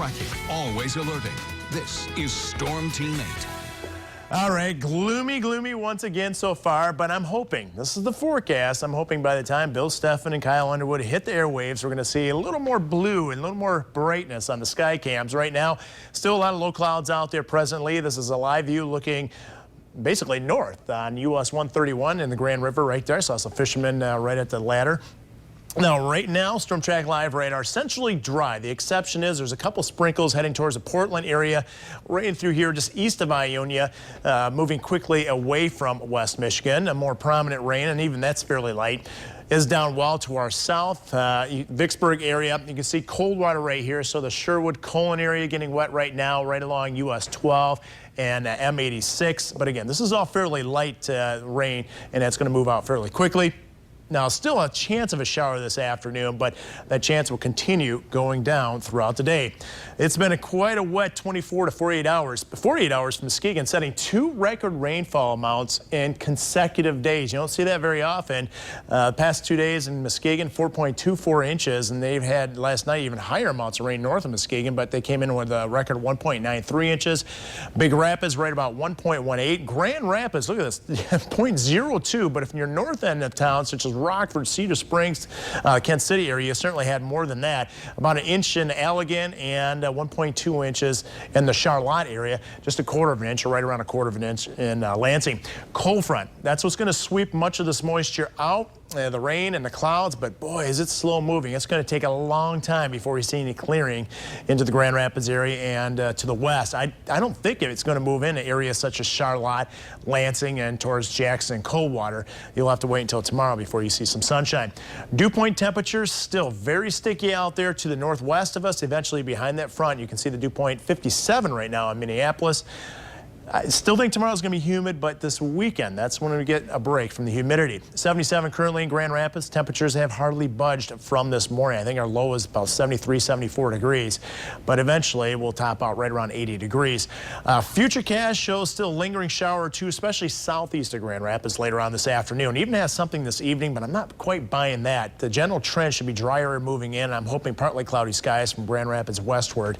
tracking, always alerting. This is Storm Team 8. All right, gloomy once again so far, but I'm hoping, this is the forecast, I'm hoping by the time Bill Steffen and Kyle Underwood hit the airwaves, we're going to see a little more blue and a little more brightness on the sky cams. Right now, still a lot of low clouds out there presently. This is a live view looking basically north on US 131 in the Grand River right there. I saw some fishermen right at the ladder. Now, right now, Storm Track Live radar essentially dry. The exception is there's a couple sprinkles heading towards the Portland area, right through here just east of Ionia, moving quickly away from West Michigan. A more prominent rain, and even that's fairly light, is down well to our south, Vicksburg area. You can see cold water right here, so the Sherwood, Colon area getting wet right now, right along US 12 and M86. But again, this is all fairly light rain, and that's going to move out fairly quickly. Now, still a chance of a shower this afternoon, but that chance will continue going down throughout the day. It's been quite a wet 24 to 48 hours. 48 hours from Muskegon, setting 2 record rainfall amounts in consecutive days. You don't see that very often. Past 2 days in Muskegon, 4.24 inches, and they've had last night even higher amounts of rain north of Muskegon, but they came in with a record 1.93 inches. Big Rapids right about 1.18. Grand Rapids, look at this, 0.02, but if you're north end of town, such as Rockford, Cedar Springs, Kent City area, you certainly had more than that. About an inch in Allegan and 1.2 inches in the Charlotte area. Just a quarter of an inch, or right around a quarter of an inch in Lansing. Cold front, that's what's going to sweep much of this moisture out. The rain and the clouds, but boy, is it slow moving. It's going to take a long time before we see any clearing into the Grand Rapids area and to the west. I don't think it's going to move into areas such as Charlotte, Lansing, and towards Jackson and Coldwater. You'll have to wait until tomorrow before you see some sunshine. Dewpoint temperatures still very sticky out there to the northwest of us. Eventually behind that front, you can see the Dewpoint 57 right now in Minneapolis. I still think tomorrow's going to be humid, but this weekend, that's when we get a break from the humidity. 77 currently in Grand Rapids. Temperatures have hardly budged from this morning. I think our low is about 73, 74 degrees, but eventually we'll top out right around 80 degrees. Futurecast shows still lingering shower or two, especially southeast of Grand Rapids later on this afternoon. Even has something this evening, but I'm not quite buying that. The general trend should be drier moving in. I'm hoping partly cloudy skies from Grand Rapids westward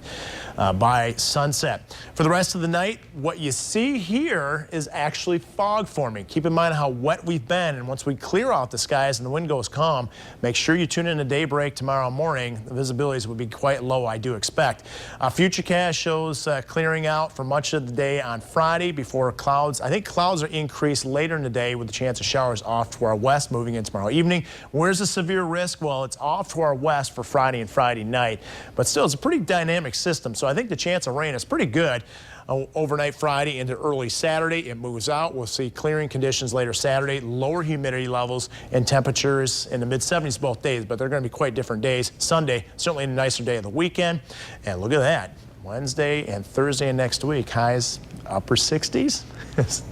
by sunset. For the rest of the night, what you see here is actually fog forming. Keep in mind how wet we've been, and once we clear out the skies and the wind goes calm, make sure you tune in to daybreak tomorrow morning. The visibilities will be quite low, I do expect. Futurecast shows clearing out for much of the day on Friday before clouds. I think clouds are increased later in the day with the chance of showers off to our west moving in tomorrow evening. Where's the severe risk? Well, it's off to our west for Friday and Friday night, but still it's a pretty dynamic system, so I think the chance of rain is pretty good. Overnight Friday into early Saturday, it moves out. We'll see clearing conditions later Saturday, lower humidity levels and temperatures in the mid-70s both days, but they're going to be quite different days. Sunday, certainly a nicer day of the weekend. And look at that, Wednesday and Thursday and next week, highs upper 60s.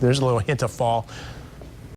There's a little hint of fall